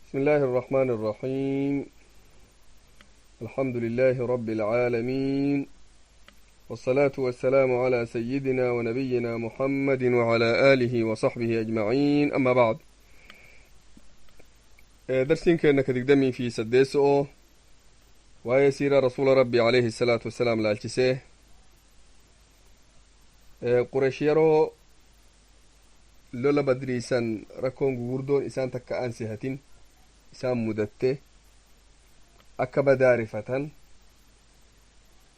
بسم الله الرحمن الرحيم. الحمد لله رب العالمين، والصلاة والسلام على سيدنا ونبينا محمد وعلى آله وصحبه أجمعين. أما بعد، درسين كأنك تقدمي في سديسو ويسير رسول ربي عليه الصلاة والسلام لالتسيه قريش يرو لولا بدريسان ركون غوردون إسان تكا أنسيهتين isaan mudatte akka badaarifatan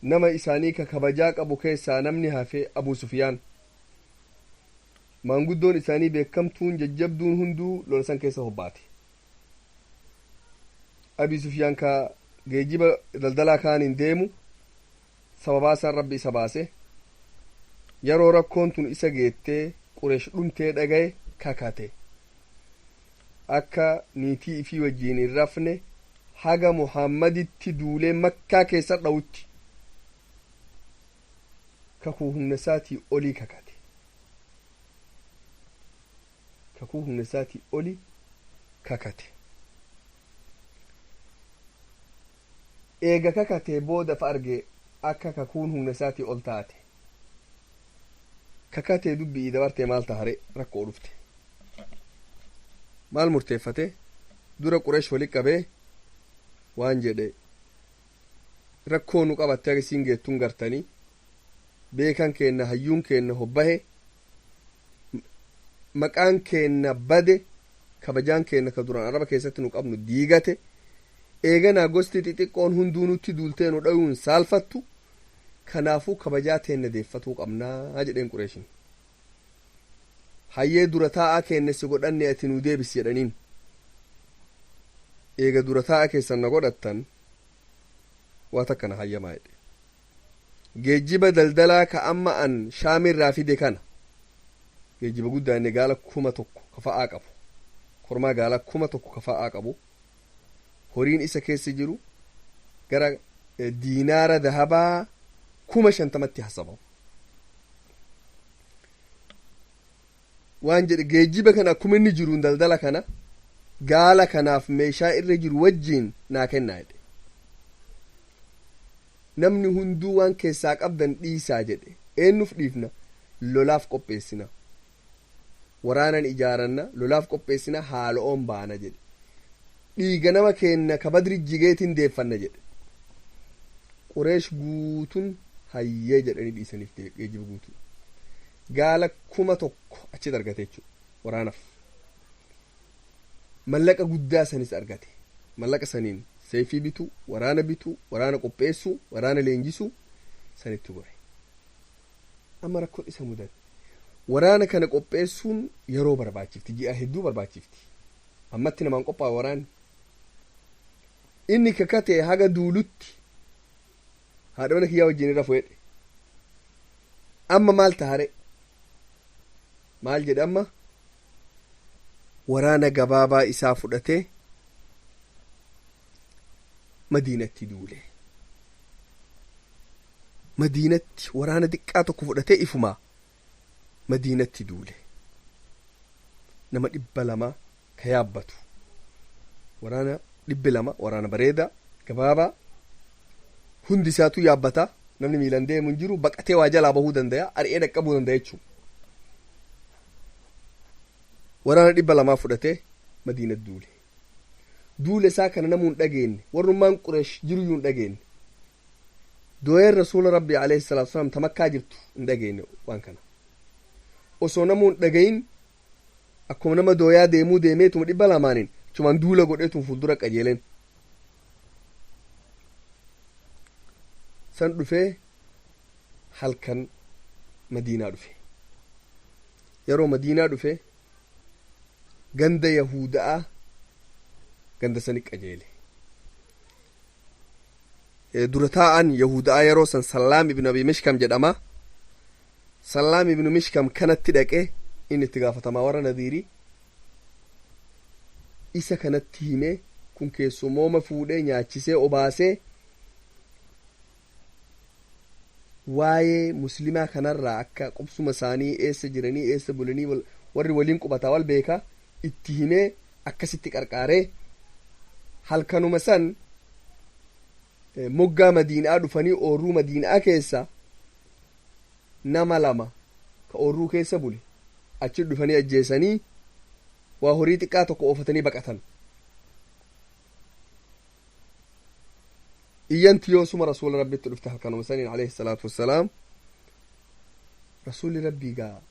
nama isaanii ka kabajaa qabu keessaa namni hafe Abu Sufyaan maanguddoon isaanii beekamtuun jajjabduun hunduu lola san keessa hobbaate. Abi Sufyaan ka geejiba daldalaa kaaniin deemu sababaasan rabbi isa baase. Yeroo rakkoon tun isa geettee Qureesh dhumtee dhagaye kakate akka niitii ifii wajjiin hin rafne haga Muhammaditti duulee Makkaa keessa dhawutti kakuu humna isaatii olii kakate. Kakuu humna isaatii olii kakate. Eega kakatee booda arge akka kakuun humna isaatii ol taate. Kakatee dubbii dabartee maal tahare rakkoo dhufte. maal murteeffate dura Qureesh wali qabee waan jedhe rakkoo nu qabatte agasiin geettuun gartanii beekan keenna hayyuun keenna hobbahe maqaan keenna bade kabajaan keenna ka duraan araba keessatti nu qabnu diigate eeganaa gosti xixiqqoon hunduu nutti duultee nu dhayuun saalfattu kanaafuu kabajaa teenna deeffatuu qabnaa jedheen Qureeshin. hayyee dura taa'aa keenne si godhanne ati nu deebis jedhaniin. Eega dura taa'aa keessan na godhattan waa takka na hayyamaa jedhe. Geejjiba daldalaa ka amma an Shaamirraa fide kana geejjiba guddaa inni gaala 1,000 kafa'aa qabu, kormaa gaala 1,000 kafa'aa qabu, horiin isa keessa jiru gara diinaara dahabaa 50,000tti hasabamu. waan jedhe geejjiba kana akkuma inni jiruun daldala kana gaala kanaaf meeshaa irra jiru wajjiin naa kennaa jedhe. Namni hunduu waan keessaa qabdan dhiisaa jedhe. Eenyuuf dhiifna? Lolaaf qopheessina, waraanan ijaaranna, lolaaf qopheessina, haala'oon baana jedhe. Dhiiga nama keenna ka Badri jigeetiin deeffanna jedhe. Qureesh guutuun hayyee jedhanii dhiisaniif geejjiba guutuu gaala 1,000 achi argate jechuudha waraanaaf. Mallaqa guddaa sanis argate. Mallaqa saniin seefii bituu, waraana bituu, waraana qopheessuu, waraana leenjisuu sanitti gore. Amma rakkoon isa mudate. Waraana kana qopheessuun yeroo barbaachifti, ji'a hedduu barbaachifti. Ammatti namaan qophaa waraanni. Inni kakatee haga duulutti haadha mana kiyyaa wajjin irra fuudhe. Amma maal tahare? maal jedhe amma waraana gabaabaa isaa fudhatee Madiinatti duule. Madiinatti waraana xiqqaa tokko fudhatee ifumaa Madiinatti duule. Nama 200 ka yaabbatu waraana 200 waraana bareedaa gabaabaa hundi isaatu yaabbata. Namni miilan deemu hin jiru, baqatee waa jalaa bahuu danda'a, ari'ee dhaqqabuu danda'a jechuudha. Waraana 200 fudhatee Madiinatti duule. Duule isaa kana namuu hin dhageenye, warrummaan Qureesh jiruyyuu hin dhageenye. Dooyeen Rasuula Rabbii alayhi salaatu wasalaam ta Makkaa jirtu hin dhageenye waan kana. Osoo namuu hin dhagayin akkuma nama dooyaa deemuu deemeetuma 200 achumaan duula godheetuun fuuldura qajeeleen. San dhufee halkan Madiinaa dhufe. Yeroo Madiinaa dhufe ganda Yahudaa ganda sani qajeele. Dura taa'an Yahudaa yeroo san Sallaam ibn Abi Mishkam jedhama. Sallaam ibn Mishkam kanatti dhaqee inni itti gaafatamaa warra Nadiirii isa kanatti himee kun keessumooma fuudhee nyaachisee obaasee waa'ee muslimaa kanarraa akka qubsuma isaanii eessa jiranii eessa bulanii warri waliin qubataa wal beekaa itti himee akkasitti qarqaaree halkanuma san moggaa madiinaa dhufanii oorruu madiinaa keessa nama lama ka oorruu keessa bule achi dhufanii ajjeesanii waa horii xiqqaa tokko oofatanii baqatan. iyyanti yoosuma rasuula rabbitti dhufte halkanuma saniin alayhi salaatu wassalaam. rasuulli rabbii gaa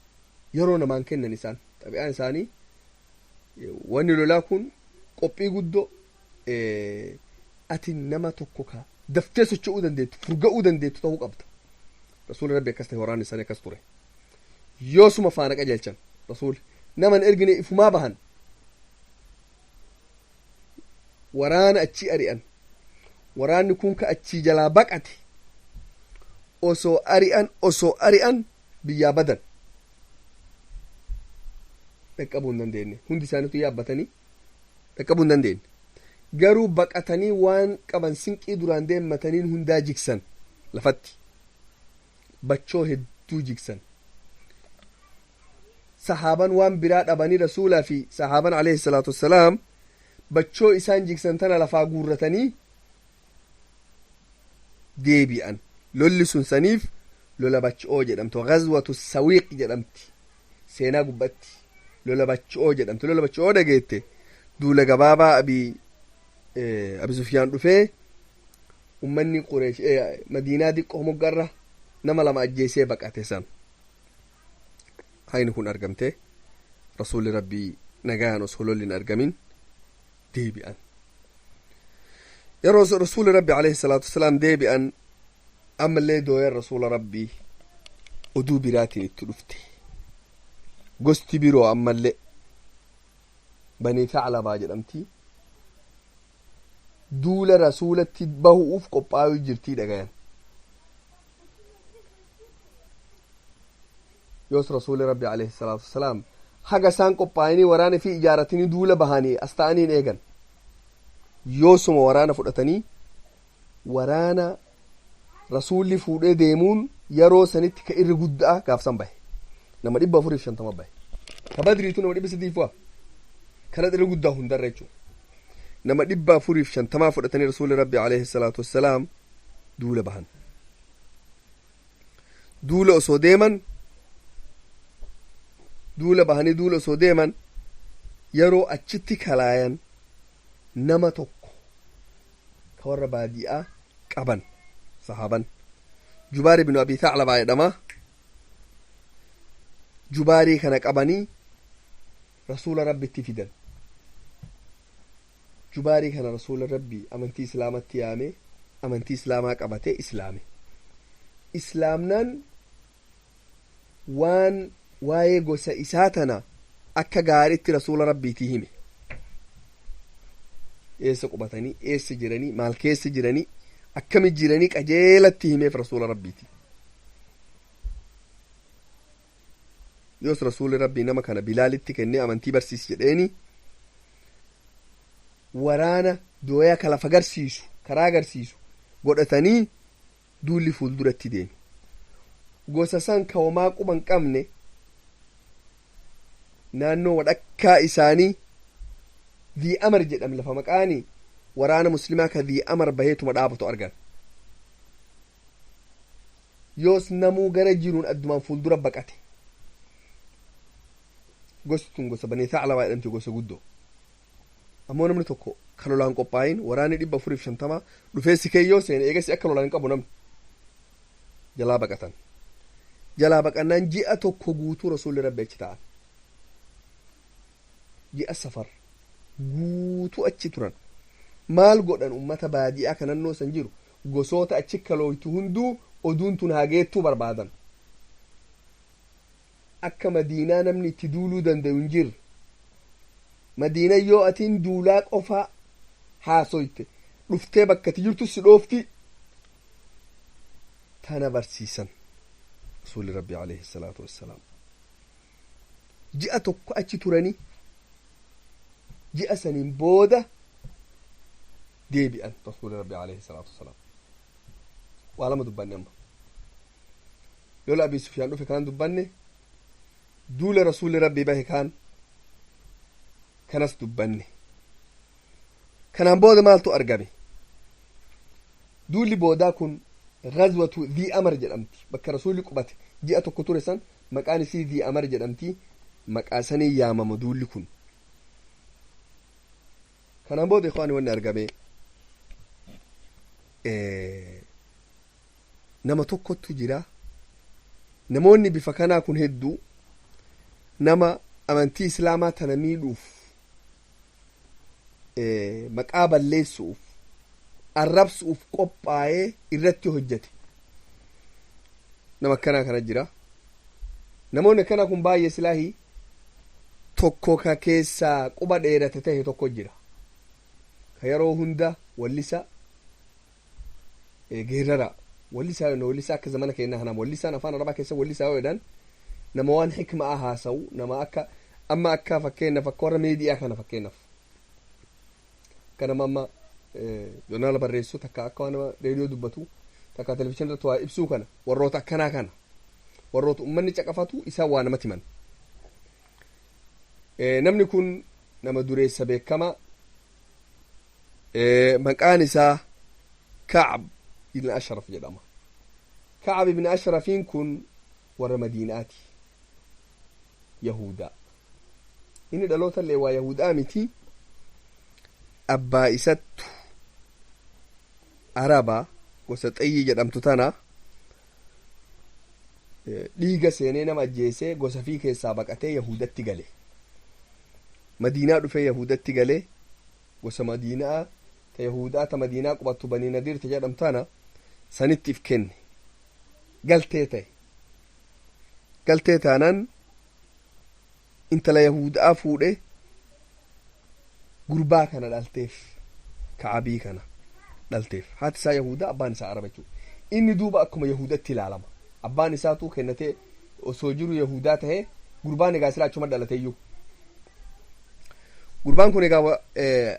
yeroo namaan kennan isaan xabi'aan isaanii wanni lolaa kun qophii guddoo ati nama tokko ka daftee socho'uu dandeettu furga'uu dandeettu ta'uu qabda. rasuulli rabbi akkas ta'e waraanni isaanii akkas ture. yoosuma faana qajeelchan rasuulli naman ergine ifumaa bahan waraana achii ari'an. waraanni kun ka achii jalaa baqate osoo ari'an biyyaa badan dhaqqabuu hin dandeenye. hundi isaaniitu yaabbatanii dhaqqabuu hin dandeenye. garuu baqatanii waan qaban sinqii duraan deemmataniin hundaa jigsan lafatti bachoo hedduu jigsan. sahaaban waan biraa dhabanii rasuulaa fi sahaaban alayhi salaatu wassalaam bachoo isaan jigsan tana lafaa guurratanii deebi'an. lolli sun saniif lola bachoo jedhamtu ghazwatu sawiiq jedhamti seenaa gubbatti lola bachoo jedhamtu. lola bachoo dhageette duula gabaabaa abi sufyaan dhufee ummanni qureesh madiinaa diqqoo moggarra nama lama ajjeesee baqate san hayni kun argamte rasuulli rabbii nagaan osoo lolli hin argamin deebi'an. yeroo rasuulli rabbi alayhi salaatu wassalaam deebi'an ammallee dooyan rasuula rabbii oduu biraatiin itti dhufte. gosti biroo ammallee banii thaclabaa jedhamti duula rasuulatti bahuuf qophaa'uu jirtii dhagayan. yoos rasuuli rabbi alayhi salaatu wassalaam haga isaan qophaa'anii waraana fi ijaaratanii duula bahanii as ta'aniin eegan. yoosuma waraana fudhatanii waraana rasuulli fuudhee deemuun yeroo sanitti ka irri guddaa gaafsan bahe nama 450 bahe. ka badriitu nama 300 kana irri guddaa hundarra jechuudha. nama 450 fudhatanii rasuulli rabbi alayhi salaatu wassalaam duula bahan. duula osoo deeman duula bahanii duula osoo deeman yeroo achitti kalaayan nama tokko ka warra baadi'aa qaban sahaaban jubaari binu abii thaclabaa jedhama. jubaarii kana qabanii rasuula rabbitti fidan. jubaarii kana rasuula rabbii amantii islaamatti yaame amantii islaamaa qabate islaame. islaamnaan waan waa'ee gosa isaa tana akka gaariitti rasuula rabbiitii hime. eessa qubatanii eessa jiranii maal keessa jiranii akkami jiranii qajeelatti himeef rasuula rabbiiti. yoos rasuuli rabbii nama kana bilaalitti kennee amantii barsiisi jedheeni waraana dooyaa ka lafa garsiisu karaa garsiisu godhatanii duulli fuulduratti deemi. gosa san ka homaa quban qabne naannoo wadhakkaa isaanii dhii amar jedham lafa maqaanii waraana muslimaa ka dhii amar baheetuma dhaabatu argan. yoos namuu gara jiruun addumaan fuuldura baqate. gosti tun gosa banii thaclabaa jedhamti gosa guddoo. ammoo namni tokko ka lolaan qophaayin waraanni 450 dhufee sikeeyyoo seene eegasi akka lolaan hin qabu namni jalaa baqatan. jalaa baqannaan ji'a tokko guutuu rasuulli rabbi achi ta'an. ji'a safar guutuu achi turan. maal godhan ummata baadi'aa ka naannoo san jiru gosoota achi kalooytu hunduu oduun tun hageettuu barbaadan. akka madiinaa namni itti duuluu danda'u hin jirre. madiina yoo atiin duulaa qofaa haasoyte dhuftee bakkati jirtu si dhoofti tana barsiisan rasuuli rabbi alayhi salaatu wassalaam. ji'a tokko achi turanii ji'a saniin booda deebi'an rasuuli rabbi alayhi salaatu wassalaam. waa lama dubbanne amma lola abii sufyaan dhufe kaan dubbanne duula rasuuli rabbi bahe kaan kanas dubbanne. kanaan booda maaltu argame duulli boodaa kun ghazwatu dhii amar jedhamti bakka rasuulli qubate ji'a tokko ture san maqaan isii dhii amar jedhamti maqaa sanii yaamama duulli kun kanaan booda ikhwaani wanni argame nama tokkottu jira namoonni bifa kanaa kun hedduu nama amantii islaamaa tana miidhuuf maqaa balleessuuf arrabsuuf qophaa'ee irratti hojjete nama akkanaa kana jira namoonni akkanaa kun baay'ee silaahi tokko ka keessaa quba dheerate ta'e tokko jira ka yeroo hunda wallisa geerara wallisa akka zamana keenyaa kanaa wallisaan afaan arabaa keessa wallisaa yoo jedhan nama waan hikmaa haasa'u nama akka amma akka fakkeenyaaf akka warra miidiyaa kana fakkeenyaaf kana amma joonaala barreessu takka akka waan nama reediyoo dubbatu takka televizyiinii irratti waa ibsuu kana warroota akkanaa kana warroota ummanni caqafatu isaan waa namatti himan namni kun nama dureessa beekama maqaan isaa Ka'ab ibn Ashraf jedhama Ka'ab ibn Ashrafiin kun warra Madiinaati Yahudaa inni dhaloota illee waa Yahudaa miti abbaa isattu Araba gosa Xayyii jedhamtu tana dhiiga seenee nama ajjeesee gosa fii keessaa baqatee Yahudatti gale Madiinaa dhufee Yahudatti gale gosa Madiinaa ta Yahudaa ta Madiinaa qubattu Banii Nadiir ta jedhamtu tana sanittiif kenne galtee taanaan intala Yahudaa fuudhe gurbaa kana dhalteef Ka'abii kana dhalteef haati isaa Yahudaa abbaan isaa Araba jechuudha inni duuba akkuma Yahudatti ilaalama abbaan isaatu kennatee osoo jiru Yahudaa tahee gurbaan egaa sila achuma dhalateeyyuu gurbaan kun egaa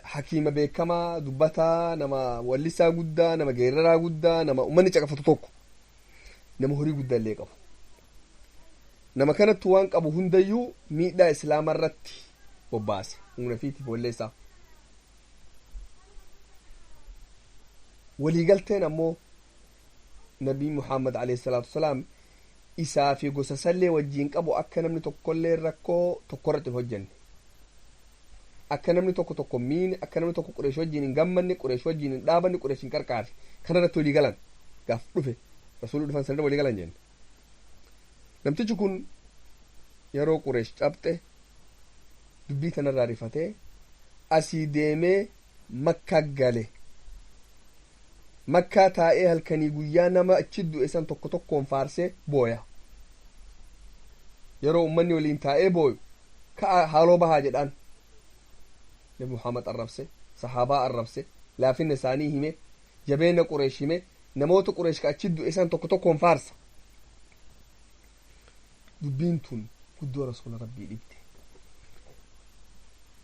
hakiima beekamaa dubbataa nama wallisaa guddaa nama geeraraa guddaa nama ummanni caqafatu tokko nama horii guddaa illee qabu nama kanattu waan qabu hundayyuu miidhaa islaama irratti bobbaase humna fiitiif walleessaa waliigalteen ammoo nabii Muhammad alayhi salaatu wasalaam isaa fi gosa sallee wajjiin qabu akka namni tokkollee rakkoo tokkorratti hin hojjenne akka namni tokko miine akka namni tokko Qureesh wajjiin hin gammanne Qureesh wajjiin hin dhaabanne Qureesh hin qarqaarre kanarratti walii galan gaaf dhufe rasuulli dhufan sanirra walii galan jenne namtichi kun yeroo Qureesh cabxe dubbii tanarraa rifatee asii deemee Makkaa gale Makkaa taa'ee halkanii guyyaa nama achi du'e san tokkoon faarsee booya yeroo ummanni waliin taa'ee booyu ka'a haaloo bahaa jedhaan nabi Muhammad arrabse sahaabaa arrabse laafinna isaanii hime jabeenya Qureesh hime namoota Qureesh ka achi du'e san tokkoon faarsa dubbiin tun guddoo rasuula rabbii dhibde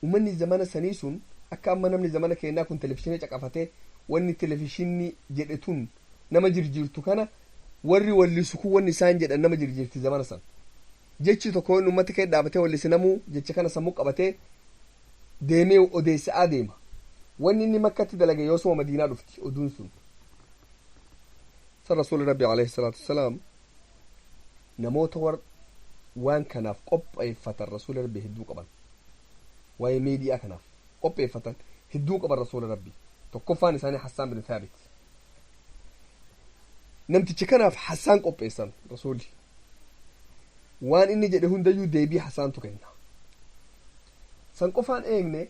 ummanni zamana sanii sun akka amma namni zamana keenyaa kun televizyiinii caqafatee wanni televizyiinii jedhe tun nama jirjiirtu kana warri wallisu kun wanni isaan jedhan nama jirjiirti zamana san jechi tokko inni ummata kee dhaabatee wallise namuu jecha kana sammuu qabatee deemee odeessaa deema wanni inni Makkatti dalage yoo suma Madiinaa dhufti oduun sun san rasuulli rabbi alayhi salaatu wasalaam namoota waan kanaaf qopheeffatan rasuulli rabbi hedduu qaban waa'ee miidiyaa kanaaf qopheeffatan hedduu qaban rasuulli rabbi tokkoffaan isaanii Hassaan bin Thaabit namtichi kanaaf Hassaan qopheessan rasuulli waan inni jedhe hundayyuu deebii Hassaantu kenna san qofaan eegne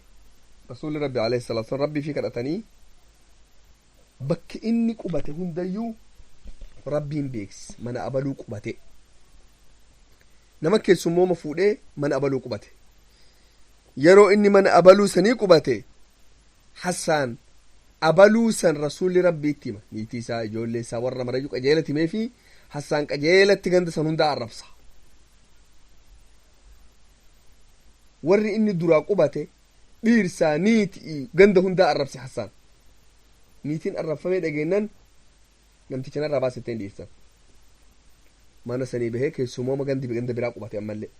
rasuulli rabbi alayhi salaatu wasallam rabbii fi kadhatanii bakki inni qubate hundayyuu rabbiin beeksi mana abaluu qubate nama keessummooma fuudhee mana abaluu qubate yeroo inni mana abaluu sanii qubate Hassaan abaluu san rasuulli rabbiitti hima niitii isaa ijoollee isaa warra marayyuu qajeelatti himee fi Hassaan qajeelatti ganda san hundaa arrabsa warri inni duraa qubate dhiirsaa niitii ganda hundaa arrabse Hassaan niitiin arrabfamee dhageennan namticha narraa baasetteen dhiirsan mana sanii bahee keessummooma ganda biraa qubate ammallee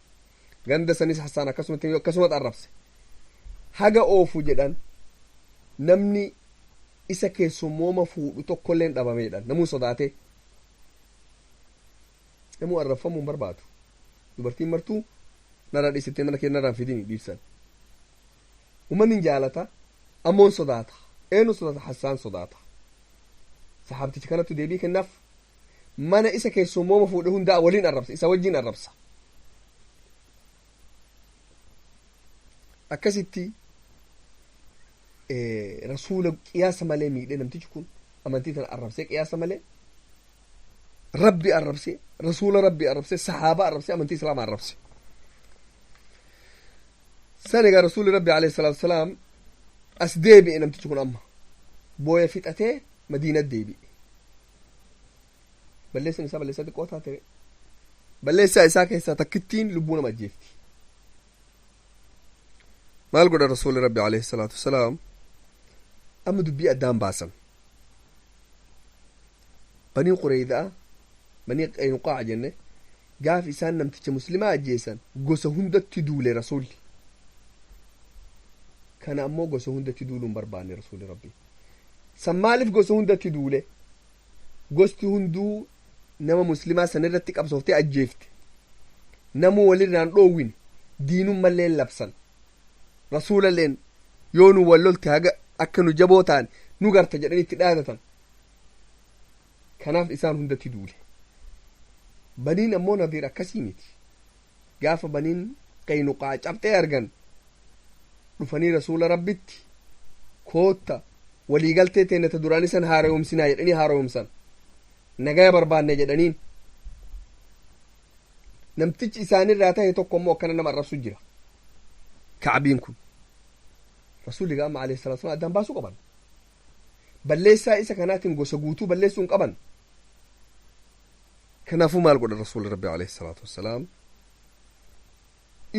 ganda sanis Hassaan akkasumatti arrabse haga oofu jedhan namni isa keessummooma fuudhu tokkolleen dhabameedha namuu sodaate namuu arrafamuu hin barbaadu dubartiin martuu narraa dhiisittee mana kee narraan fidini dhiibsan ummanni jaalata ammoon sodaata eenyu sodaata Hassaan sodaata sahaabtichi kanattu deebii kennaaf mana isa keessummooma fuudhe hundaa waliin arrabsa isa wajjin arrabsa akkasitti rasuula qiyaasa malee miidhe namtichi kun amantii tana arrabsee qiyaasa malee rabbi arrabsee rasuula rabbi arrabsee sahaaba arrabsee amantii islaama arrabse san egaa rasuuli rabbi alayhi salaatu wasalaam as deebi'e namtichi kun amma booya fixatee madiinat deebi'e balleessan isaa balleessaa xiqqoo taate balleessaa isaa keessaa takkittiin lubbuu nama ajjeefti maal godha rasuuli rabbi alayhi salaatu wasalaam amma dubbii addaan baasan banii Qureydaa banii Qaynuqaa jenne gaaf isaan namticha muslimaa ajjeesan gosa hundatti duule rasuulli kana ammoo gosa hundatti duuluu hin barbaanne rasuuli rabbi san maaliif gosa hundatti duule gosti hunduu nama muslimaa san irratti qabsooftee ajjeefte namuu walirraan dhoowwin diinummalleen labsan rasuulalleen yoo nu wallolte haga akka nu jaboo ta'an nu garta jedhanii itti dhaadatan kanaaf isaan hundatti duule baniin ammoo nadiir akkasii miti gaafa baniin Qaynuqaa cabxee argan dhufanii rasuula rabbitti kootta waliigaltee teenata duraanii san haaromsinaa jedhanii haaromsan nagaya barbaanne jedhaniin namtichi isaanirraa ta'e tokko ammoo akkana nama arrabsu jira Ka'biin kun rasuulli gaama alayhi salaatu wasallam addaan baasuu qaban balleessaa isa kanaatiin gosa guutuu balleessuu hin qaban kanaafuu maal godha rasuulli rabbi alayhi salaatu wassalaam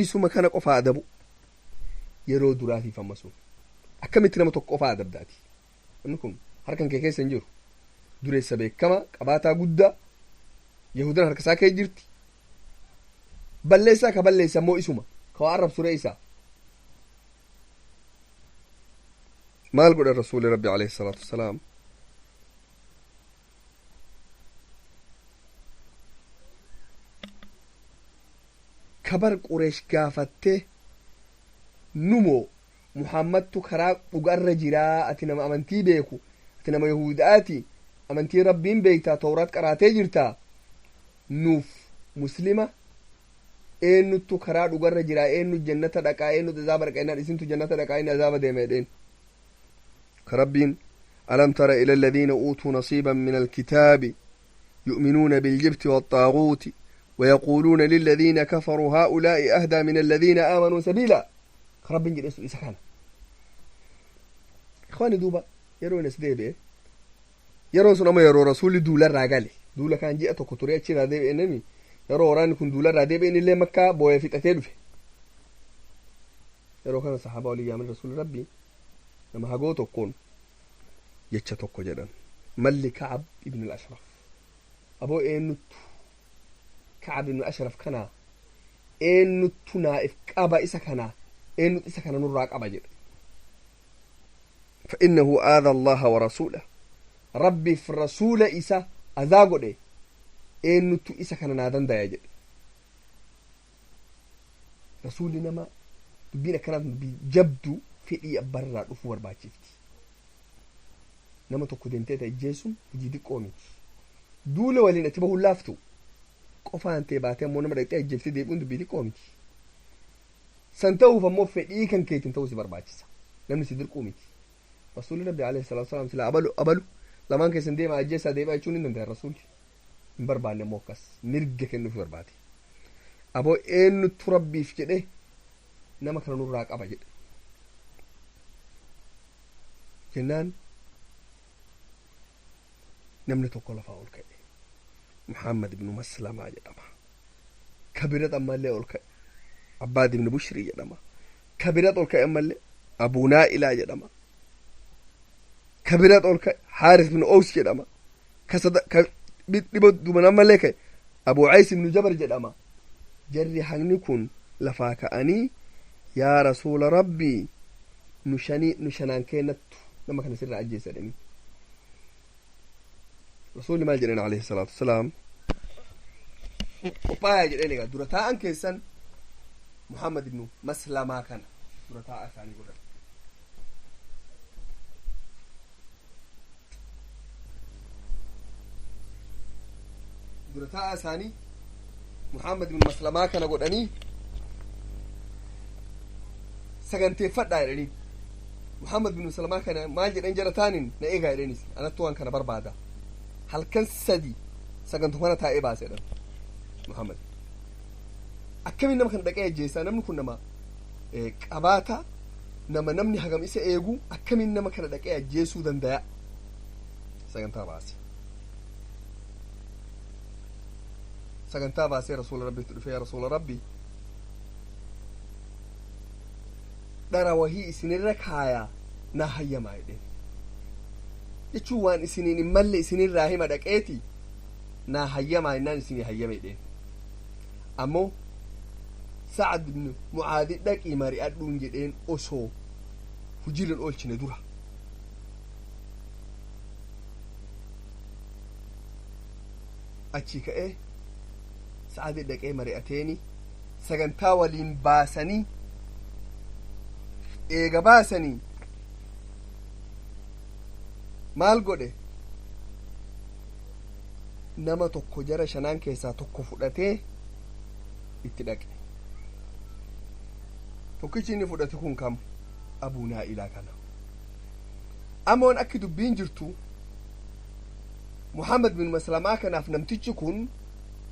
isuma kana qofaa adabu yeroo duraatiif ammasuun akkamitti nama tokko qofaa adabdaati inni kun harkan kee keessa hin jiru dureessa beekama qabaataa guddaa yahudan harkasaa kee jirti balleessaa ka balleessa ammoo isuma ka waa arrabsu re'isa maal godha rasuuli rabbi alayhi salaatu wassalaam kabar Qureesh gaafattee numoo Muhammadtu karaa dhugarra jiraa ati nama amantii beeku ati nama yahudaati amantii rabbiin beektaa tawraat qaraatee jirtaa nuuf muslima eenyuttu karaa dhugarra jiraa eenyu jannata dhaqaa eenyu azaaba dhaqaa innaan isintu jannata dhaqaa inni azaaba deema jedheen كربين ألم تر إلى الذين أوتوا نصيبا من الكتاب يؤمنون بالجبت والطاغوت ويقولون للذين كفروا هؤلاء أهدى من الذين آمنوا سبيلا كربين جل إسا كان إخواني دوبا يرون اسديبه يرون سنما يرو رسول دولا راقالي دولا كان جئة كتوريا چي راديبه إنمي يرو وراني كن دولا راديبه إن اللي مكة بويا في تتدفه يرو كان صحابة ولي يامن رسول ربي nama hagoo tokkoon jecha tokko jedhan malli Ka'ab ibn al-Ashraf aboo eenyuttu Ka'ab ibn al-Ashraf kanaa eenyuttu naa'if qaba isa kanaa eenyutu isa kana nurraa qaba jedhe فإنه آذى الله ورسوله ربي في الرسول إسا أذاقه دي eenyuttu isa kana naa dandaya jedhe rasuulli nama dubbiin akkanaa dubbii jabdu fedhii abbarraa dhufuu barbaachifti nama tokko deemtee ta'e jeesun hojii xiqqoo miti duula waliin itti bahuun laaftu qofaan ta'e baatee ammoo nama dhaqxee ajjeeftee deebi'uun dubbii xiqqoo miti san ta'uuf ammoo fedhii kan keetiin ta'uu si barbaachisa namni si dirquu miti rasuulli rabbi alayhi salaatu wasalaam sila abalu lamaan keessan deema ajjeessaa deebi'aa jechuun hin danda'e rasuulli hin barbaanne ammoo akkas mirga kennuuf barbaade aboo eenyuttu rabbiif jedhe nama kana nurraa qaba jedhe jennaan namni tokko lafaa ol ka'e Muhammad ibnu Maslamaa jedhama kabira ammallee ol ka'e Abbaad ibnu Bushrii jedhama kabira ol ka'e ammallee Abuu Naa'ilaa jedhama kabira ol ka'e Haaris ibnu Aws jedhama dhiba duban ammallee ka'e Abuu Cays ibnu Jabar jedhama jarri hangni kun lafaa ka'anii yaa rasuula rabbii nu shanaan kennattu nama kana sirraa ajjeesa jedhanii rasuulli maal jedhan alayhi salaatu wasalaam qophaayaa jedheen egaa dura taa'an keessan muhammad ibnu maslamaa kana dura taa'a isaanii godhan dura taa'a isaanii muhammad ibnu maslamaa kana godhanii saganteeffadhaa jedhanii muhammad ibnu maslamaa kana maal jedhan jara taanin na eegaa jedhanis anattu waan kana barbaada halkan sadi sagantu kana taa'ee baasedhan muhammad akkamiin nama kana dhaqee ajjeessaa namni kun nama qabaata nama namni hagam isa eegu akkamiin nama kana dhaqee ajjeesuu dandaya sagantaa baase sagantaa baasee rasuula rabbiitti dhufee yaa rasuula rabbii dhara wahii isinirra kaayaa naa hayyamaa jedheen jechuun waan isiniin hin malle isinirraa hima dhaqeeti naa hayyamaa innaan isinii hayyame jedheen ammoo sacad ibnu mucaadi dhaqii mari'adhuun jedheen osoo hujirran oolchine dura achii ka'ee sacadi dhaqee mari'ateeni sagantaa waliin baasanii eega baasanii maal godhe nama tokko jara shanaan keessaa tokko fudhatee itti dhaqe tokkichi inni fudhate kun kam abuu naa'ilaa kana amoon akki dubbiin jirtu muhammad bin maslamaa kanaaf namtichi kun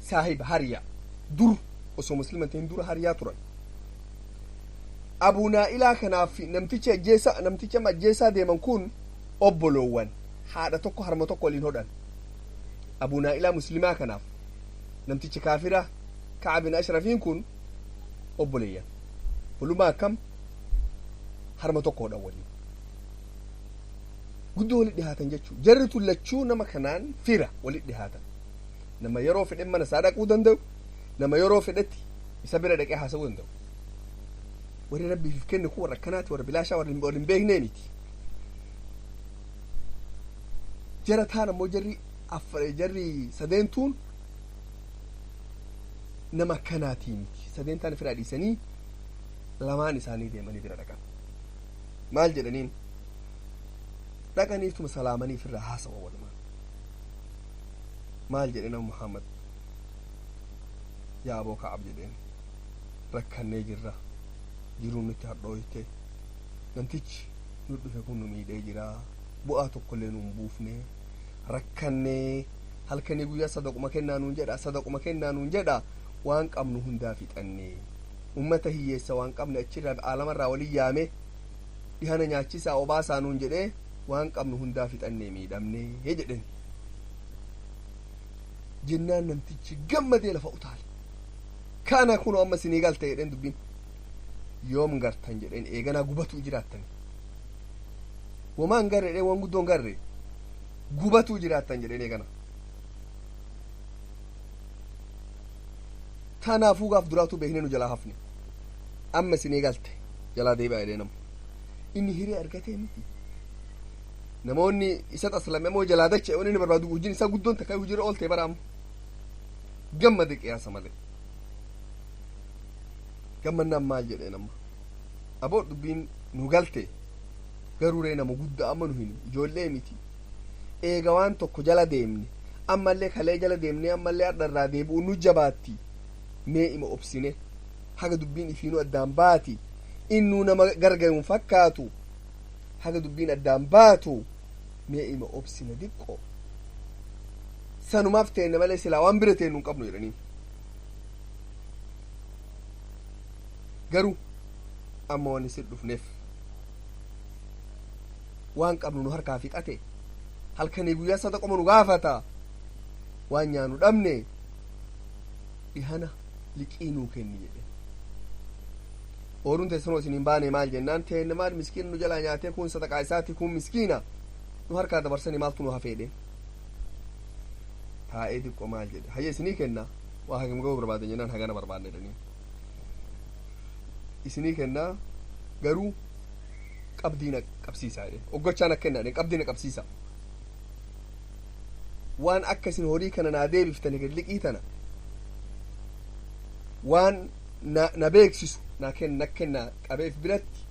saahiba hariya dur osoo muslima ta'in dura hariyaa turan abuu naa'ilaa kanaaf namticha ajjeesaa deeman kun obboloowwan haadha tokko harma tokko waliin hodhan abuu naa'ilaa muslimaa kanaaf namtichi kaafira ka'ab bin ashrafiin kun obboleeyyan walumaa akkam harma tokko hodhan waliin guddoo walit dhihaatan jechuu jarri tun lachuu nama kanaan fira walit dhihaatan nama yeroo fedhen mana isaa dhaquu danda'u nama yeroo fedhetti isa bira dhaqee haasa'uu danda'u warri rabbiif kenne kun warra akkanaati warra bilaashaa warra hin beeknee miti jara taan ammoo jarri sadeentuun nama akkanaatii miti sadeentaan firaa dhiisanii lamaan isaanii deemanii bira dhaqan maal jedhaniin dhaqaniiftuma salaamaniif irraa haasawa walumaan maal jedhe nama muhammad yaa aboo ka'ab jedheen rakkannee jirra jiruun nutti hadhooyte namtichi nu dhufe kun nu miidhee jira bu'aa tokkollee nu hin buufne rakkannee halkanii guyyaa sadaquma kennaa nuun jedha waan qabnu hundaa fixannee ummata hiyyeessa waan qabne achirraa aalamarraa walin yaame dhihana nyaachisaa obaasaa nuun jedhee waan qabnu hundaa fixannee miidhamnee jedhen jennaan namtichi gammadee lafa utaale kana kunoo amma sinii galte jedhen dubbiin yoom gartan jedhen eeganaa gubatuu jiraattan wamaan garre jedhen waan guddoon garre gubatuu jiraattan jedhen eegana tanaafuu gaaf duraatuu beeknee nu jalaa hafne amma sinii galte jalaa deebi'a jedhee namu inni hiree argatee miti namoonni isa taslame moo jalaa dacha inni barbaadu hujin isaa guddoon takka hujira oolte baraamu gammade qiyaasa malee gammannaan maal jedhee nama aboo dubbiin nu galte garuuree nama guddaa amma nu hin ijoollee miti eega waan tokko jala deemne ammallee kalee jala deemne ammallee ardharraa deebi'u nu jabaatti mee ima obsine haga dubbiin ifiinuu addaan baati innuu nama gargaaruun fakkaatu haga dubbiin addaan baatu mee ima obsine diqqoo sanumaaf teenne malee silaa waan bira teennu hin qabnu jedhanii garuu amma waan isin dhufneef waan qabnu nu harkaa fiqate halkanii guyyaa sadaqoma nu gaafata waan nyaanu dhabne dhihana liqii nuu kenni jedhe ooruun teessanoo isin hin baane maal jennaan teenne maal miskiina nu jalaa nyaatee kun sadaqaa isaati kun miskiina nu harkaa dabarsanii maaltu nu hafeedhe taa'ee diqqo maal jedhe hayya isinii kenna waa hagam ga'uu barbaadan jennaan hagana barbaanne jedhanii isinii kennaa garuu qabdiina qabsiisaa jedheen oggochaan akka hin dhaadheen qabdiina qabsiisa waan akkasin horii kana naa deebiftan liqii tana waan na beeksisu naa kennaa qabeef biratti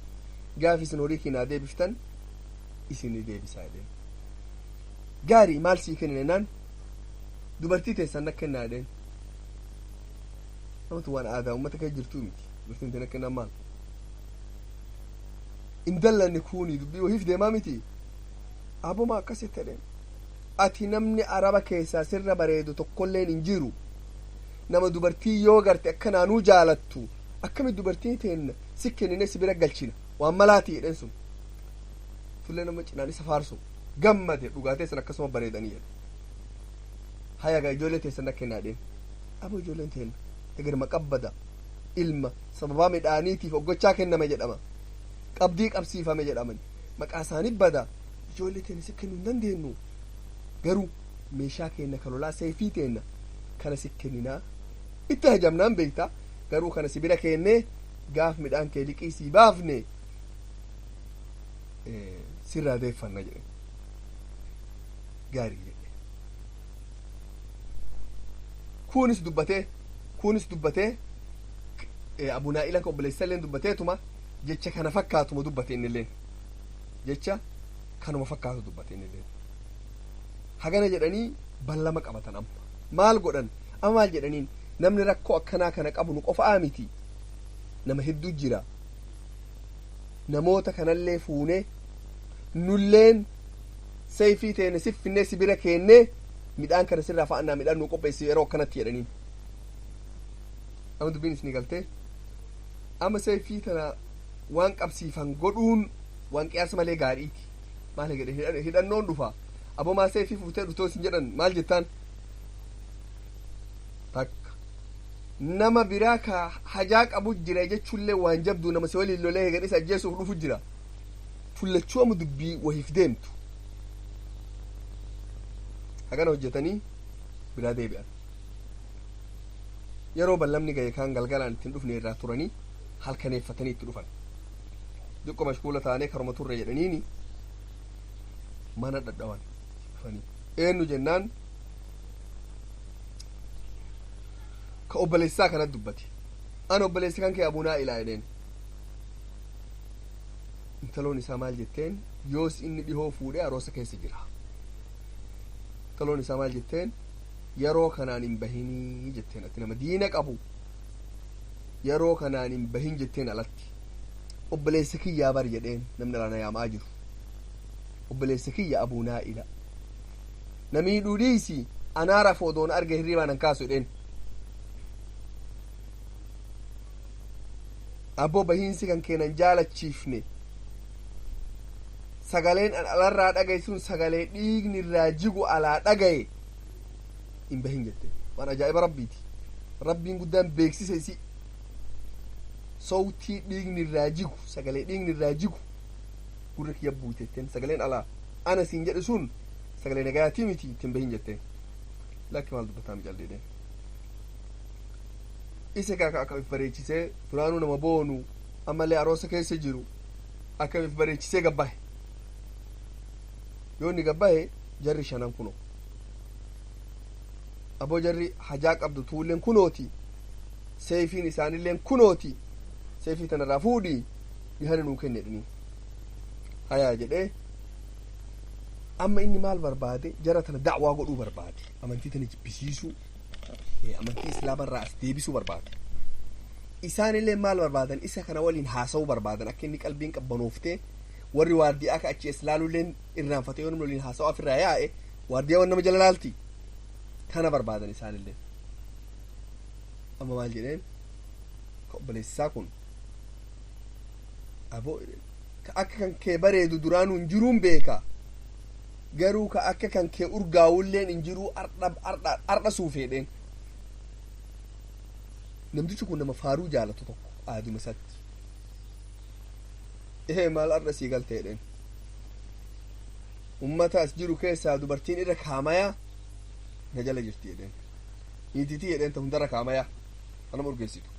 gaaf isin horii kii naa deebiftan isin deebisaa jedheen gaarii maal sii kennin ennaan dubartii teessan na kennaa jedheen namatu waan aadaa ummata kee jirtuu miti dubartiin teen akkennaan maal indallanni kuunii dubbii wahiif deemaa miti aboma akkasitti jedheen ati namni araba keessaa sirra bareedu tokkolleen hin jiru nama dubartii yoo garte akkanaanuu jaalattu akkami dubartii teenna si kennine si bira galchina waan malaatii jedhen sun tullee nama cinaan isa faarsu gammade dhugaa teessan akkasuma bareedanii jedhe hayaga ijoollee teessan na kennaa dheen abo ijoolleen teenna egerma qabbada ilma sababaa midhaaniitiif oggochaa kenname jedhama qabdii qabsiifame jedhaman maqaa isaanii bada ijoollee teenna si kennuu hin dandeenyu garuu meeshaa keenna kan lolaa seefii teenna kana si kenninaa itti hajamnaan beektaa garuu kana si bira keennee gaaf midhaan kee liqii sii baafne sirraa deeffanna jedhe gaarii jedhe kunis dubbatee abunaa ilan ka obboleessa illeen dubbateetuma jecha kana fakkaatuma dubbate innilleen jecha kanuma fakkaatu dubbate innilleen hagana jedhanii ballama qabatan amma maal godhan amma maal jedhaniin namni rakkoo akkanaa kana qabu nu qofaa miti nama hedduu jira namoota kanallee fuunee nulleen seefii teene siffinnee si bira keennee midhaan kana sirraa fa'annaa midhaan nu qopheessi yeroo akkanatti jedhaniin amma dubbiin isinii galtee amma seefii tana waan qabsiifan godhuun waan qiyaasa malee gaariiti maal jedhe hidhannoon dhufa abomaa seefii fuutee dhutoo isin jedhan maal jettaan takka nama biraa ka hajaa qabu jira jechuullee waan jabduu nama si waliin lolee hegan isa ajjeesuuf dhufu jira tullachuu amma dubbii wahiif deemtu hagana hojjetanii biraa deebi'an yeroo ballamni gahe kaan galgalaan ittiin dhufne irraa turanii halkaneeffatanii itti dhufan diqqo mashkuula taanee karuma turre jedhaniini mana dhadhawan dhufanii eenyu jennaan ka obboleessaa kanat dubbate an obboleessi kan kee abunaa ilaa jedheen intaloon isaa maal jetteen yoos inni dhihoo fuudhee aroosa keessa jira intaloon isaa maal jetteen yeroo kanaan hin bahinii jetteen ati nama diina qabu yeroo kanaan hin bahin jetteen alatti obboleessa kiyyaa bar jedheen namni alana yaamaa jiru obboleessa kiyya abunaa ila namii dhuudhiisi anaara foodoon arge hirribaan an kaasu jedheen abboo bahiinsi kan keenan jaalachiifne sagaleen an alarraa dhagaye sun sagalee dhiigni irraa jigu alaa dhagaye hin bahin jette waan ajaa'iba rabbiiti rabbiin guddaan beeksise isi sawtii dhiigni irraa jigu sagalee dhiigni irraa jigu gurra kiyya buutetteen sagaleen alaa ana siin jedhe sun sagalee nagayaatii miti ittiin bahin jetteen lakki maal dubbataa mijaldeedheen isa kaa akka if bareechisee duraanuu nama boonu ammallee aroosa keessa jiru akka if bareechisee gabbahe yoo inni gabbahe jarri shanan kuno aboo jarri hajaa qabdu tuulleen kunooti seefiin isaanilleen kunooti seefii tanarraa fuudhii dhihana nuu kenne jedhanii hayaa jedhee amma inni maal barbaade jara tana da'waa godhuu barbaade amantii tana jibbisiisuu amantii islaamarraa as deebisuu barbaade isaanillee maal barbaadan isa kana waliin haasa'uu barbaadan akka inni qalbiin qabbanooftee warri waardiyaa ka achi islaalulleen irraanfatee yoo namni waliin haasa'u afirraa yaa'e waardiyaa wan nama jala laalti kana barbaadan isaanillee amma maal jedheen ka obboleessisaa kun aboo ka akka kan kee bareedu duraanuu hin jiruun beeka garuu ka akka kan kee urgaawulleen hin jiruu ardha suufeedheen namtichi kun nama faaruu jaalatu tokko aaduma isatti maal ardha sii galteedheen ummata as jiru keessaa dubartiin irra kaamayaa na jala jirti jedheen niititii jedheen ta hundarra kaamayaa anama urgeessitu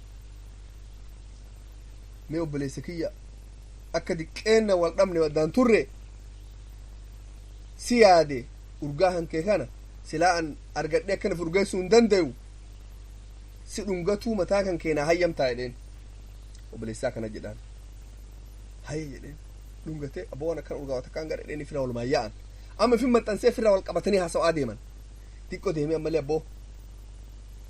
mee obboleessa kiyya akka diqqeenna wal dhabne waddaan turre si yaade urgaa hankee kana silaa an argadhe akkanaf urgeessuu hin dandayu si dhungatuu mataa kan keenaa hayyamtaa jedheen obboleessaa kana jedhaan hayya jedheen dhungatee abboon akkan urgaa takkaan gara jedheen fira walumaan yaa'an amma fin maxxansee firra wal qabatanii haasa'aa deeman xiqqoo deemee ammallee abboo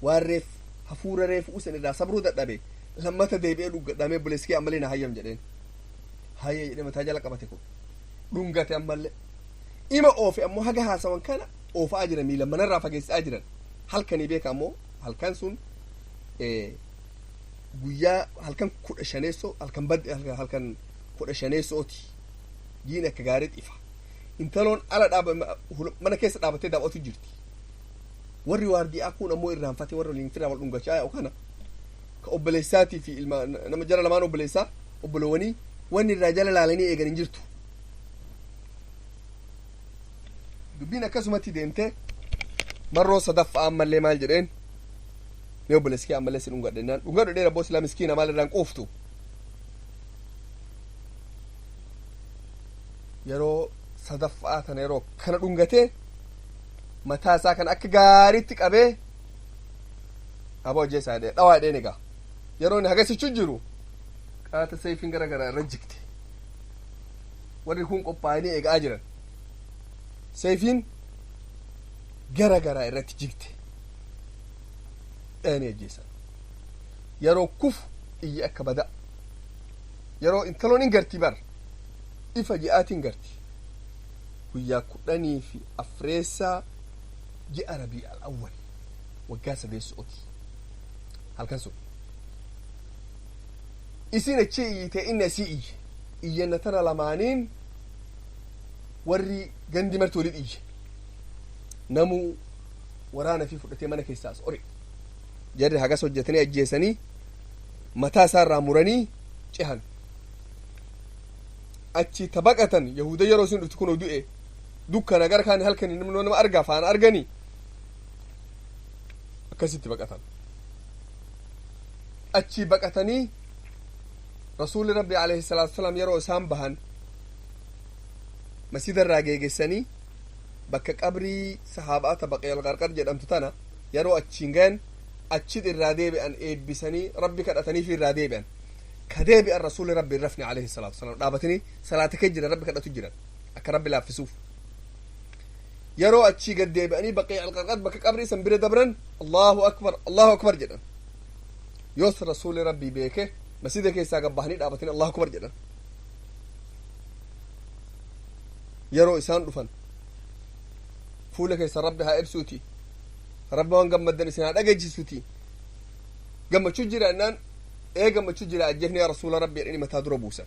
waan reef hafuura reef usan irraa sabruu dadhabe lammata deebi'ee dhungadhamee obboleessi ammallee na hayyam jedheen hayya jedhee mataa jala qabate kun dhungate ammallee ima oofe ammoo haga haasawan kana oofa'aa jiran miila manarraa fageessaa jiran halkanii beeka ammoo halkan sun guyyaa halkan 15 halkan badde halkan 15 jiin akka gaarii xifa intaloon ala dhaaba mana keessa dhaabattee daawwatu jirti warri waardiyaa kun ammoo irraanfatee warra waliin firaa wal dhungachaa yaa'u kana ka obboleessaatii fi ilma nama jara lamaan obboleessaa obbolowwanii wanni irraa jala laalanii eegan hin jirtu dubbiin akkasumatti deemtee marroo sadaffaa ammallee maal jedheen mee obboleessi ammallee si dhungadhe naan dhungadhu dheera boos laa miskiina maal irraan quuftu yeroo sadaffaa tana yeroo kana dhungatee mataa isaa kan akka gaariitti qabee aboo jeesaa dhee dhawaa dheen egaa yeroo inni hagasichu jiru qaata sayfiin gara garaa irra jigte warri kun qophaa'anii eegaa jiran sayfiin gara garaa irratti jigte dheen ejjeessan yeroo kufu iyyi akka bada yeroo intaloon hin gartii bar ifa ji'aatiin garti guyyaa 14 ji'a rabii al-awwal waggaa 8 halkan sun isin achi iyyite inni asii iyye iyyanna tana lamaaniin warri gandi marti walit iyye namuu waraana fi fudhatee mana keessaas ore jarri hagas hojjetanii ajjeesanii mataa isaa irraa muranii cehan achi tabaqatan yahuda yeroo isin dhufti kunoo du'e dukkana gara kaani halkanii nama argaa faana arganii akkasitti baqatan achi baqatanii rasuulli rabbi alayhi salaatu wasalaam yeroo isaan bahan masjida irraa geegessanii bakka qabrii sahaaba'ata baqiyal qarqar jedhamtu tana yeroo achiin gayan achit irraa deebi'an eebbisanii rabbi kadhatanii fi irraa deebi'an ka deebi'an rasuulli rabbi rafni alayhi salaatu wasalaam dhaabatanii salaata kee jiran rabbi kadhatu jiran akka rabbi laaffisuuf yeroo achii gad deebi'anii baqiyal qarqar bakka qabrii san bira dabran allahu akbar jedhan yoos rasuulli rabbii beeke masjida keessaa gabbahanii dhaabatanii allahu akbar jedhan yeroo isaan dhufan fuula keessa rabbi haa ibsuuti rabbi waan gammaddan isin haa dhageechisuuti gammachuu jira innaan gammachuu jira ajjefni yaa rasuula rabbi jedhanii mataa dura buusan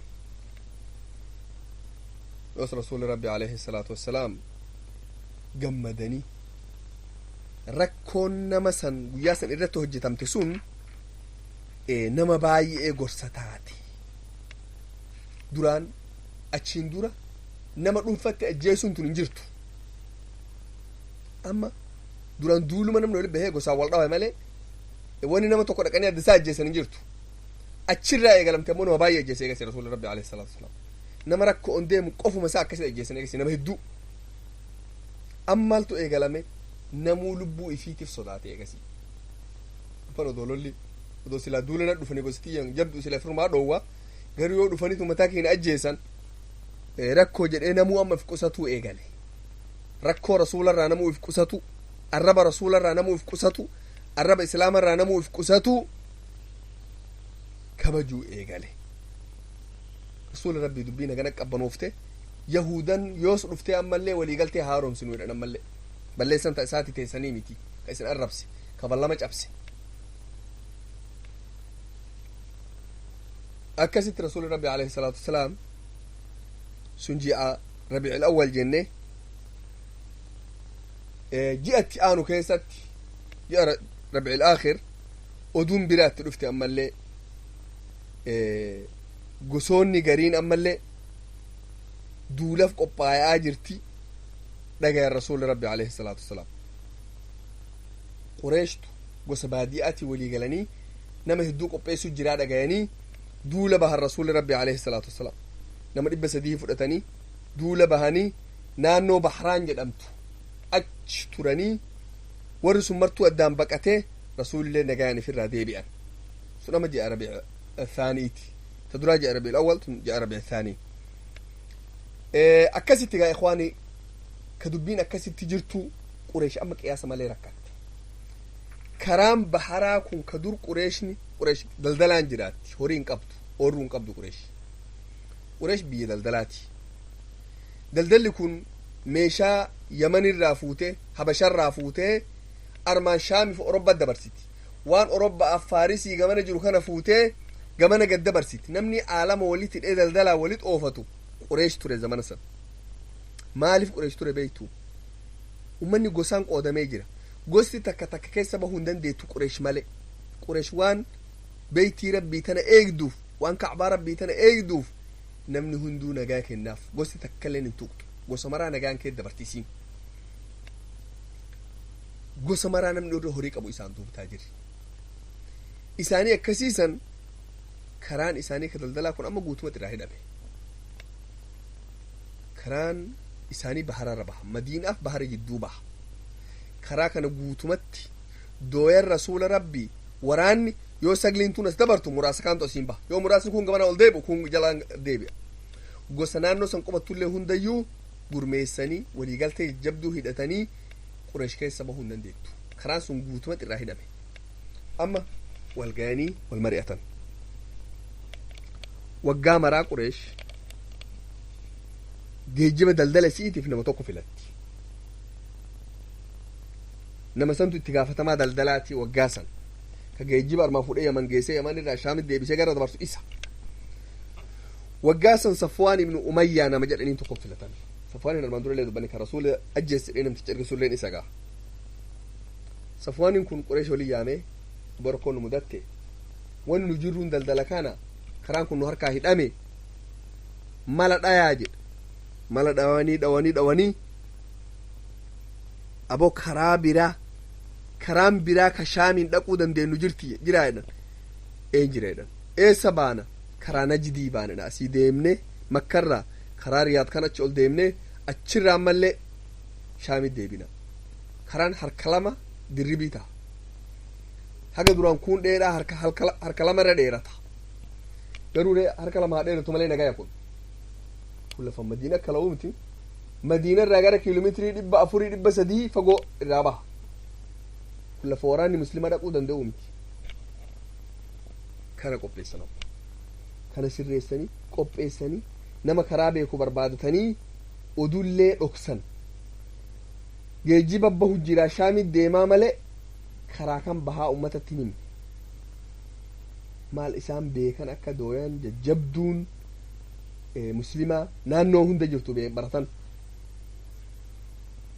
yoos rasuulli rabbi alayhi salaatu wassalaam gammadanii rakkoon nama san guyyaa san irratti hojjetamte sun nama baay'ee gorsa taate duraan achiin dura nama dhuunfatte ajjeesuun tun hin jirtu amma duraan duuluma namni wali bahee gosaan wal dhabe malee wani nama tokko dhaqanii adda isaa ajjeesan hin jirtu achirraa eegalamte ammoo nama baay'ee ajjeese eegase rasuulli rabbi alayhi salaatu wasalaam nama rakko on deemu qofuma isaa akkasii ajjeesan eegase nama hedduu ammaaltu eegalame namuu lubbuu ifiitiif sodaate eegasii afan odololli odoo silaa duulana dhufanii gositiyyan jabdu sila firmaa dhoowwa garuu yoo dhufaniitu mataa keenya ajjeesan rakkoo jedhee namuu amma if qusatuu eegale rakkoo rasuularraa namuu if qusatu arraba rasuularraa namuu if qusatu arraba islaamarraa namuu if qusatu kabajuu eegale rasuula rabbii dubbii nagana qabbanoofte yahudan yoos dhuftee ammallee waliigaltee haaromsinu jedhan ammallee balleessan ta isaati teessanii miti ka isin arrabse ka ballama cabse akkasitti rasuuli rabbi alayhi salaatu wasalaam sun ji'a rabiicil awwal jenne ji'atti aanu keessatti ji'a rabiicil aakhir oduun biraatti dhufte ammallee gosoonni gariin ammallee duulaf qophaayaa jirti dhagayan rasuuli rabbi alayhi salaatu wasalaam qureeshtu gosa baadi'aati walii galanii nama hedduu qopheessu jiraa dhagayanii duula bahan rasuuli rabbi alayhi salaatu wasalaam nama 300 fudhatanii duula bahanii naannoo bahraan jedhamtu achi turanii warri sun martuu addaan baqatee rasuulillee nagaan ifirraa deebi'an sun ama ji'a rabiic athaaniiti ta duraa ji'a rabiic alawwal tun ji'a rabiic athaanii akkasitti gaa ikhwaanii ka dubbiin akkasitti jirtu qureesh amma qiyaasa malee rakkatte karaan baharaa kun ka dur qureesh daldalaan jiraatti horii hin qabdu oorruu hin qabdu qureesh biyya daldalaati daldalli kun meeshaa yamanirraa fuutee habasharraa fuutee armaan shaamiif orobba dabarsiti waan orobba faarisii gamana jiru kana fuutee gamana gad dabarsiti namni aalama walit hidhee daldalaa walit oofatu qureesh ture zamana san maaliif qureesh ture beeytu ummanni gosaan qoodamee jira gosti takka takka keessa bahuu hin dandeettu qureesh malee qureesh waan beeytii rabbii tana eegduuf waan kacbaa rabbii tana eegduuf namni hunduu nagaa kennaaf gosti takkailleen hin tuqtu gosa maraa nagaan kee dabartisiin gosa maraa namni irra horii qabu isaan duubtaa jirri isaanii akkasiisan karaan isaanii ka daldalaa kun amma guutumatti irraa hidhame karaan isaanii bahararra baha madiinaaf bahara jidduu baha karaa kana guutumatti dooyan rasuula rabbii waraanni yoo sagliin tun as dabartu muraasa kaantu asiin baha yoo muraasni kun gamana ol deebi'u kun jalaan deebi'a gosa naannoo san qobattullee hundayyuu gurmeessanii waliigaltee jabduu hidhatanii qureesh keessa bahuu hin dandeettu karaan sun guutumatti irraa hidhame amma wal ga'anii wal mari'atan waggaa maraa qureesh geejjiba daldala isiitiif nama tokko filatti nama santu itti gaafatamaa daldalaati waggaa san ka geejjiba armaan fudhee yaman geessee yaman irraa shaamit deebisee gara dabarsu isa waggaa san safwaan ibnu umayyaa nama jedhaniin tokko filatan safwaan armaan durallee dubbanne ka rasuula ajjeessidhee namticha ergisulleen isa gaa safwaanin kun qureesh walii yaamee borokoo nu mudatte wanni nu jirruun daldala kana karaan kun nu harkaa hidhame mala dhayaa jedhe mala dhawanii aboo karaan biraa ka shaamiin dhaquu dandeenyu jirti jiraa jedhan jira jedhan eessa baana karaa najdii baanedha asii deemne makkarraa karaa riyaad kan achi ol deemne achirraa ammallee shaamit deebina karaan harka lama dirribii ta'a haga duraan kun dheeraa harka lama irra dheerata garuu harka lama haa dheeratu malee nagaya kun lafa madiina kala umti madiina irraa gara kiiloomeetirii 400-300 fagoo irraa baha lafa waraanni muslima dhaquu danda'u miti kana qopheessan kana sirreessanii qopheessanii nama karaa beeku barbaadatanii odullee dhoksan geejjiba bahu jiraa shaamit deemaa malee karaa kan bahaa ummatatti himi maal isaan beekan akka dooyan jajjabduun muslimaa naannoo hunda jirtu baratan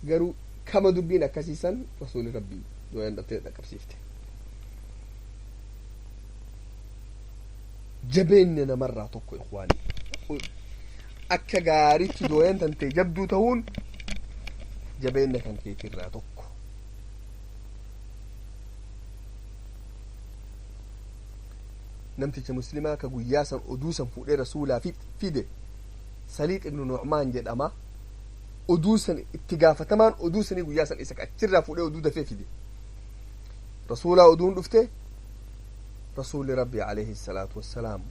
garuu kama dubbiin akkasiisan rasuuli rabbii dooyan dhabtee dhaqqabsiifte jabeenya namarraa tokko ikhwaanii akka gaaritti dooyan tantee jabduu ta'uun jabeenya kan keetirraa tokko namticha muslimaa ka guyyaa san oduu san fuudhee rasuulaa fide saliix ibnu nu'maan jedhama oduu san itti gaafatamaan oduu sanii guyyaa san isa achirraa fuudhee oduu dafee fide rasuulaa oduun dhufte rasuulli rabbi alayhi salaatu wassalaam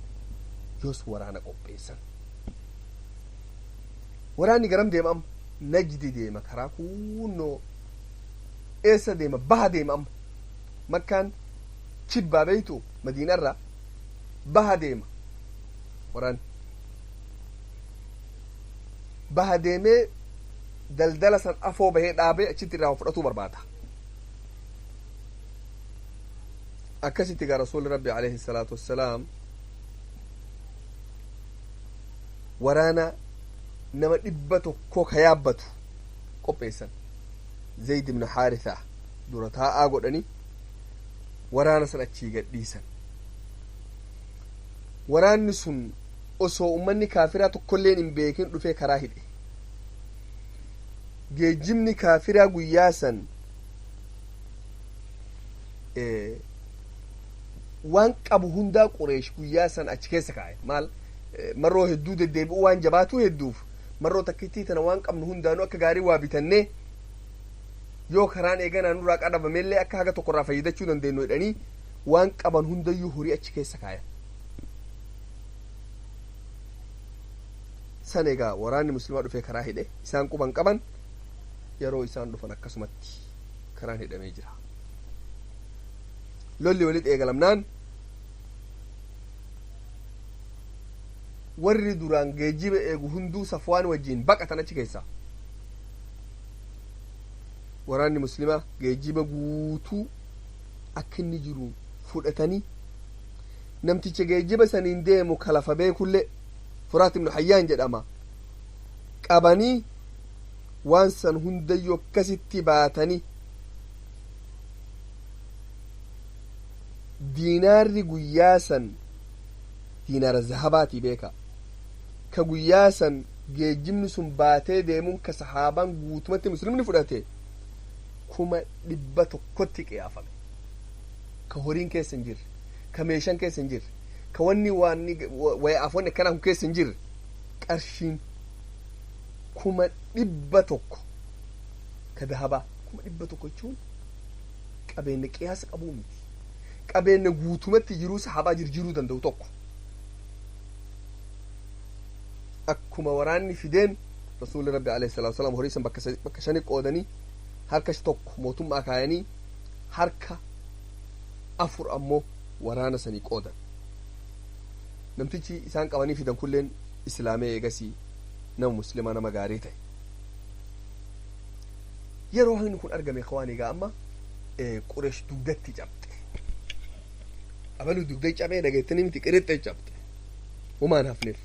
yoos waraana qopheessan waraanni garam deema amma najdi deema karaa kunnoo eessa deema baha deema amma makkaan chibbaa beeytu madiinarraa baha deema waraanni baha deemee daldala san afoo bahee dhaabee achitti irraa fudhatuu barbaada akkasitti gaa rasuuli rabbi alayhi salaatu wassalaam waraana nama 100 ka yaabbatu qopheessan zayd ibn haarithaa dura taa'aa godhanii waraana san achii gadhiisan waraanni sun osoo ummanni kaafiraa tokkolleen hin beekin dhufee karaa hidhe geejjibni kaafiraa guyyaa san waan qabu hundaa qureesh guyyaa san achi keessa kaa'e maal marroo hedduu deddeebi'u waan jabaatu hedduuf marroo takkittii tana waan qabnu hundaanuu akka gaarii waa bitannee yoo karaan eeganaa nurraa qadhabamellee akka haga tokkorraa fayyadachuu dandeenyu jedhanii waan qaban hundayyuu horii achi keessa kaayan. san egaa waraanni muslimaa dhufee karaa hidhe isaan quban qaban yeroo isaan dhufan akkasumatti karaan hidhamee jira. lolli walitti eegalamnaan warri duraan geejjiba eegu hunduu Safwaan wajjiin baqatan achi keessa. waraanni muslimaa geejjiba guutuu akka inni jiru fudhatanii namticha geejjiba saniin deemu kalafa beekullee Furaat ibnu Hayyaan jedhama qabanii waan san hundayyuu akkasitti baatanii diinaarri guyyaa san diinaara zahabaatii beeka ka guyyaa san geejjibni sun baatee deemuun ka sahaabaan guutumatti muslimni fudhate 100,000 qiyaafame ka horiin keessa hin jirre ka meeshaan keessa hin jirre ka wanni wayaafonni akkana kun keessa hin jirre qarshiin 100,000 ka dahabaa 100,000 jechuun qabeenya qiyaasa qabuu miti qabeenya guutumatti jiruu sahaabaa jirjiruu danda'u tokko akkuma waraanni fideen rasuulli rabbi alayhi salaatu wasalaam horii san bakka shani qoodanii harka tokko mootummaa kaayanii harka 4 ammoo waraana sanii qoodan. namtichi isaan qabanii fidan kulleen islaamee eegasii nama muslimaa nama gaarii ta'e. yeroo haqni kun argame kawaan egaa amma Qureesh dugdatti cabxe. abaluu dugdai cabee dhageettanii miti qirixxe cabxe humaan hafneef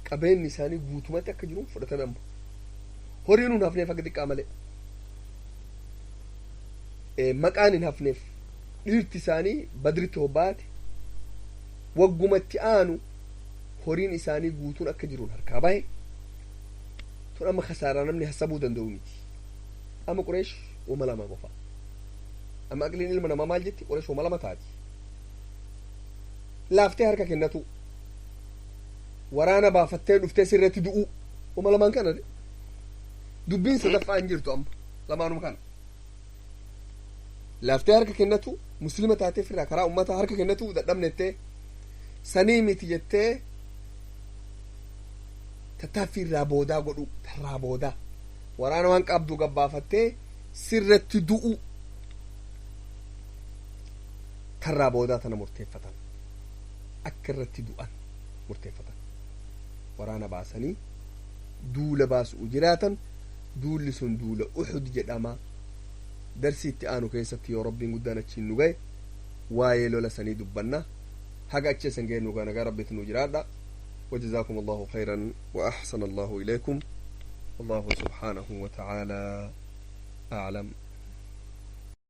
qabeenyi isaanii guutumatti akka jiru fudhatan amma horiin hin hafneef akka xiqqaa malee maqaan hin hafneef dhiirti isaanii badritti hobbaate waggumatti aanu horiin isaanii guutuun akka jiruun harkaa bahe tun amma khasaaraa namni hasabuu danda'u miti. amma Qureesh uma lama qofa amma aqliin ilma namaa maal jetti Qureesh uma lama taati laaftee harka kennatu waraana baafattee dhuftee sirratti du'u uma lamaan kana dubbiin sadaffaa hin jirtu amma lamaanuma kana laaftee harka kennatu muslima taatee firraa karaa ummataa harka kennatu dadhabnettee sanii miti jettee tattaaffii irraa boodaa godhu tarraa boodaa waraana waan qabdu gabbaafattee sirratti du'u tarraa boodaa tana murteeffatan akka irratti du'an murteeffatan waraana baasanii duula baasuu jiraatan duulli sun duula Uhud jedhama. darsii itti aanu keessatti yoo rabbiin guddaan achiin nu gahe waa'ee lola sanii dubbanna haga achi san ga'e nu nagaa rabbiitu nu jiraadha. وجزاكم الله خيرا وأحسن الله إليكم والله سبحانه وتعالى أعلم.